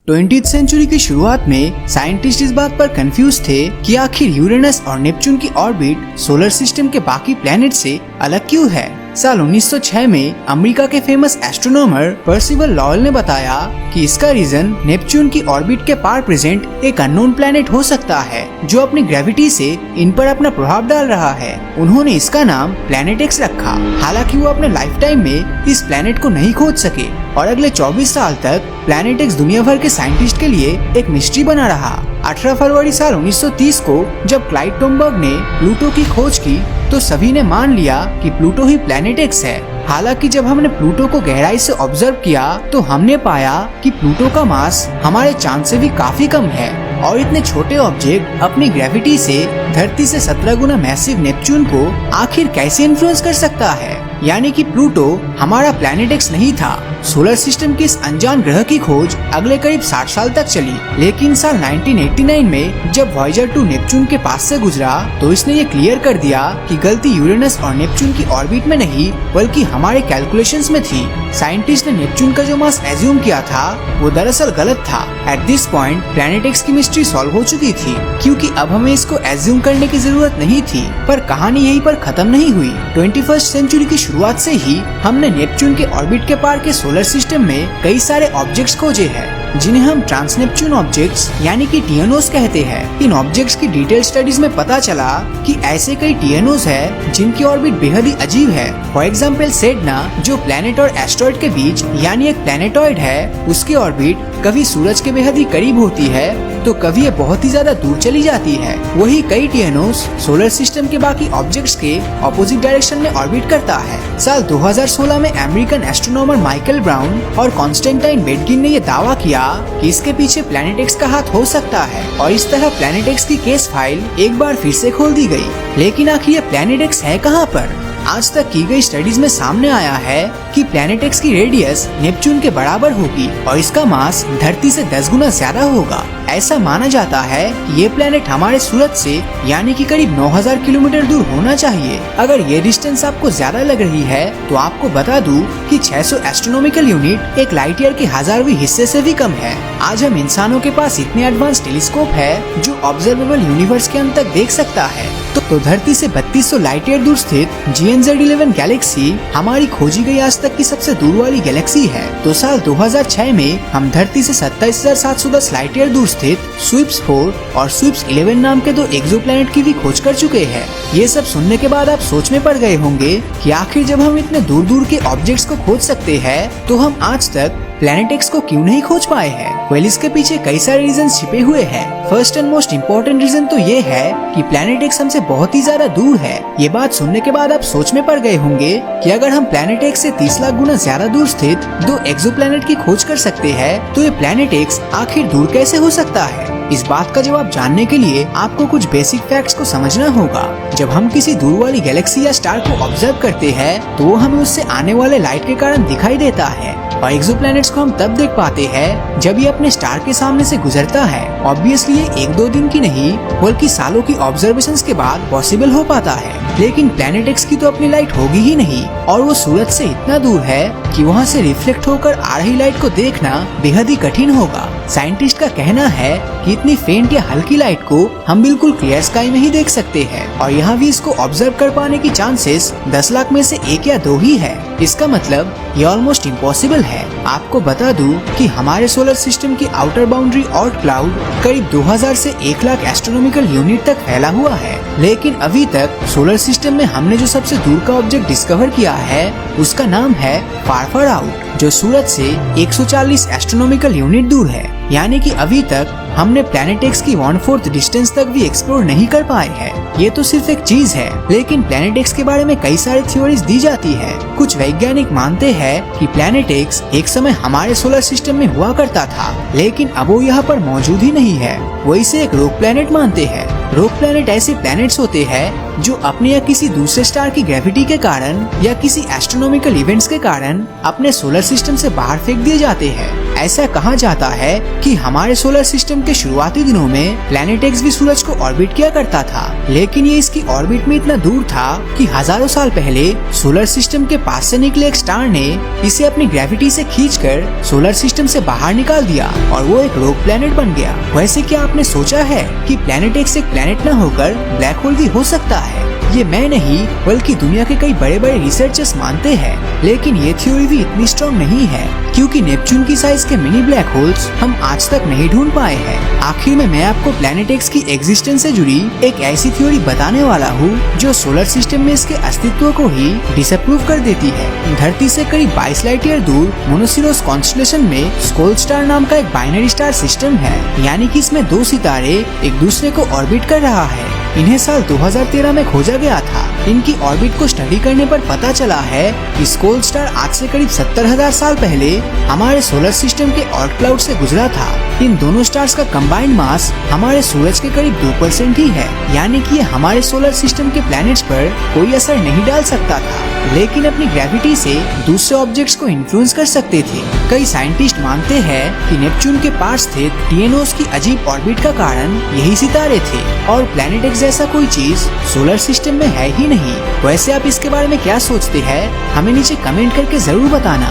20वीं century की शुरुआत में साइंटिस्ट इस बात पर कंफ्यूज थे कि आखिर यूरेनस और नेपच्यून की ऑर्बिट सोलर सिस्टम के बाकी प्लैनेट से अलग क्यों है। साल 1906 में अमेरिका के फेमस एस्ट्रोनॉमर पर्सिवल लॉवेल ने बताया कि इसका रीजन नेपच्यून की ऑर्बिट के पार प्रेजेंट एक अननोन प्लैनेट हो सकता है जो अपनी ग्रेविटी से इन पर अपना प्रभाव डाल रहा है। उन्होंने इसका नाम प्लैनेट एक्स रखा। हालांकि वो अपने लाइफ टाइम में इस प्लैनेट को नहीं खोज सके और अगले 24 साल तक प्लैनेट एक्स दुनिया भर के साइंटिस्ट के लिए एक मिस्ट्री बना रहा। 18 फरवरी साल 1930 को जब क्लाइड टोनबर्ग ने प्लूटो की खोज की तो सभी ने मान लिया कि प्लूटो ही प्लैनेट एक्स है। हालांकि जब हमने प्लूटो को गहराई से ऑब्जर्व किया तो हमने पाया कि प्लूटो का मास हमारे चांद से भी काफी कम है और इतने छोटे ऑब्जेक्ट अपनी ग्रेविटी से धरती से 17 गुना मैसिव नेपच्यून को आखिर कैसे इन्फ्लुएंस कर सकता है। यानी कि प्लूटो हमारा प्लैनेट एक्स नहीं था। सोलर सिस्टम के इस अनजान ग्रह की खोज अगले करीब 60 साल तक चली, लेकिन साल 1989 में जब वॉयेजर 2 नेपच्यून के पास से गुजरा तो इसने ये क्लियर कर दिया कि गलती यूरेनस और नेपच्यून की ऑर्बिट में नहीं बल्कि हमारे कैलकुलेशंस में थी। साइंटिस्ट ने नेपच्यून का जो मास एज्यूम किया था वो दरअसल गलत था। At this point planet x की मिस्ट्री सॉल्व हो चुकी थी, क्योंकि अब हमें इसको एज्यूम करने की जरूरत नहीं थी। पर कहानी यहीं पर खत्म नहीं हुई। 21वीं सेंचुरी की शुरुआत से ही हमने नेपच्यून के ऑर्बिट के पार के सोलर सिस्टम में कई सारे ऑब्जेक्ट्स खोजे हैं जिन्हें हम ट्रांसनेपच्यून ऑब्जेक्ट्स यानी कि टीएनओस कहते हैं। इन ऑब्जेक्ट्स की डिटेल स्टडीज में पता चला कि ऐसे कई टीएनओस है जिनकी ऑर्बिट बेहद ही अजीब है। फॉर एग्जाम्पल सेडना जो प्लैनेट और एस्ट्रॉइड के बीच यानी एक प्लैनेटॉइड है, उसकी ऑर्बिट कभी सूरज के बेहद ही करीब होती है तो कभी ये बहुत ही ज्यादा दूर चली जाती है। वही कई टीएनओस सोलर सिस्टम के बाकी ऑब्जेक्ट्स के ऑपोजिट डायरेक्शन में ऑर्बिट करता है। साल 2016 में अमेरिकन एस्ट्रोनॉमर माइकल ब्राउन और कॉन्स्टेंटाइन बेटगिन ने ये दावा किया कि इसके पीछे प्लैनेट एक्स का हाथ हो सकता है और इस तरह प्लैनेट एक्स की केस फाइल एक बार फिर से खोल दी गई। लेकिन आखिर ये प्लैनेट एक्स है कहाँ पर? आज तक की गई स्टडीज में सामने आया है कि प्लैनेट एक्स की रेडियस नेपच्यून के बराबर होगी और इसका मास धरती से 10 गुना ज्यादा होगा। ऐसा माना जाता है कि ये प्लैनेट हमारे सूरज से यानी कि करीब 9000 किलोमीटर दूर होना चाहिए। अगर ये डिस्टेंस आपको ज्यादा लग रही है तो आपको बता दूं कि 600 एस्ट्रोनॉमिकल यूनिट एक लाइट ईयर के 1000वीं हिस्से से भी कम है। आज हम इंसानों के पास इतने एडवांस टेलीस्कोप है जो ऑब्जर्वेबल यूनिवर्स के अंत तक देख सकता है। तो धरती से 3200 लाइट ईयर दूर स्थित GNZ11 गैलेक्सी हमारी खोजी गई आज तक की सबसे दूर वाली गैलेक्सी है। तो साल 2006 में हम धरती से 27710 लाइट ईयर दूर स्थित स्वीप्स 4 और स्वीप्स 11 नाम के 2 एक्सोप्लैनेट की भी खोज कर चुके हैं। ये सब सुनने के बाद आप सोच में पड़ गए होंगे कि आखिर जब हम इतने दूर दूर के ऑब्जेक्ट्स को खोज सकते हैं तो हम आज तक प्लैनेट एक्स को क्यों नहीं खोज पाए हैं? वेल, इसके पीछे कई सारे रीजन छिपे हुए हैं। First and most important reason तो ये है कि प्लैनेट एक्स हमसे बहुत ही ज्यादा दूर है। ये बात सुनने के बाद आप सोच में पड़ गए होंगे कि अगर हम प्लैनेट एक्स से 30 लाख गुना ज्यादा दूर स्थित 2 एक्सोप्लैनेट की खोज कर सकते हैं तो ये प्लैनेट एक्स आखिर दूर कैसे हो सकता है? इस बात का जवाब जानने के लिए आपको कुछ बेसिक फैक्ट्स को समझना होगा। जब हम किसी दूर वाली गैलेक्सी या स्टार को ऑब्जर्व करते हैं तो वो हमें उससे आने वाले लाइट के कारण दिखाई देता है और एक्सोप्लैनेट्स को हम तब देख पाते हैं जब ये अपने स्टार के सामने से गुजरता है। ऑब्वियसली ये 1-2 दिन की नहीं बल्कि सालों की ऑब्जर्वेशंस के बाद पॉसिबल हो पाता है। लेकिन प्लैनेट एक्स की तो अपनी लाइट होगी ही नहीं और वो सूरज से इतना दूर है कि वहाँ से रिफ्लेक्ट होकर आ रही लाइट को देखना बेहद ही कठिन होगा। साइंटिस्ट का कहना है कि इतनी फेंट या हल्की लाइट को हम बिल्कुल क्लियर स्काई में ही देख सकते हैं और यहाँ भी इसको ऑब्जर्व कर पाने की चांसेस 10 लाख में से 1 या 2 ही है। इसका मतलब ये ऑलमोस्ट इम्पॉसिबल है। आपको बता दूं कि हमारे सोलर सिस्टम की आउटर बाउंड्री ऑर्ट क्लाउड करीब 2000 से 1 लाख एस्ट्रोनॉमिकल यूनिट तक फैला हुआ है। लेकिन अभी तक सोलर सिस्टम में हमने जो सबसे दूर का ऑब्जेक्ट डिस्कवर किया है उसका नाम है फार फार आउट, जो सूरज से 140 एस्ट्रोनॉमिकल यूनिट दूर है। यानी कि अभी तक हमने प्लैनेट एक्स की 1/4 डिस्टेंस तक भी एक्सप्लोर नहीं कर पाए हैं। ये तो सिर्फ एक चीज है, लेकिन प्लैनेट एक्स के बारे में कई सारी थ्योरीज दी जाती है। कुछ वैज्ञानिक मानते हैं कि प्लैनेट एक्स एक समय हमारे सोलर सिस्टम में हुआ करता था, लेकिन अब वो यहाँ पर मौजूद ही नहीं है। वो इसे एक रोग प्लैनेट मानते हैं। रोग प्लैनेट ऐसे प्लैनेट्स होते हैं जो अपने या किसी दूसरे स्टार की ग्रेविटी के कारण या किसी एस्ट्रोनॉमिकल इवेंट्स के कारण अपने सोलर सिस्टम से बाहर फेंक दिए जाते हैं। ऐसा कहा जाता है कि हमारे सोलर सिस्टम के शुरुआती दिनों में प्लैनेट एक्स भी सूरज को ऑर्बिट किया करता था, लेकिन ये इसकी ऑर्बिट में इतना दूर था कि हजारों साल पहले सोलर सिस्टम के पास से निकले एक स्टार ने इसे अपनी ग्रेविटी से खींचकर सोलर सिस्टम से बाहर निकाल दिया और वो एक रोग प्लैनेट बन गया। वैसे क्या आपने सोचा है कि प्लैनेट एक्स एक प्लैनेट न होकर ब्लैक होल भी हो सकता है? ये मैं नहीं बल्कि दुनिया के कई बड़े बड़े रिसर्चर्स मानते हैं, लेकिन ये थ्योरी भी इतनी स्ट्रॉन्ग नहीं है क्योंकि नेपच्यून की साइज के मिनी ब्लैक होल्स हम आज तक नहीं ढूंढ पाए हैं। आखिर में मैं आपको प्लैनेट एक्स की एग्जिस्टेंस से जुड़ी एक ऐसी थ्योरी बताने वाला हूँ जो सोलर सिस्टम में इसके अस्तित्व को ही डिसअप्रूव कर देती है। धरती से करीब 22 लाइट ईयर दूर मोनोसिरोस कॉन्स्टेलेशन में स्कोल स्टार नाम का एक बाइनरी स्टार सिस्टम है, यानी कि इसमें 2 सितारे एक दूसरे को ऑर्बिट कर रहा है। इन्हें साल 2013 में खोजा गया था। इनकी ऑर्बिट को स्टडी करने पर पता चला है कि स्कोल स्टार आज से करीब 70,000 साल पहले हमारे सोलर सिस्टम के ऑर्ट क्लाउड से गुजरा था। इन दोनों स्टार्स का कंबाइंड मास हमारे सूरज के करीब 2% ही है, यानी कि ये हमारे सोलर सिस्टम के प्लैनेट्स पर कोई असर नहीं डाल सकता था, लेकिन अपनी ग्रेविटी से दूसरे ऑब्जेक्ट्स को इन्फ्लुएंस कर सकते थे। कई साइंटिस्ट मानते हैं कि नेपच्यून के पास स्थित टीएनओस की अजीब ऑर्बिट का कारण यही सितारे थे और प्लैनेट एक्स जैसा कोई चीज सोलर सिस्टम में है ही नहीं। वैसे आप इसके बारे में क्या सोचते हैं? हमें नीचे कमेंट करके जरूर बताना।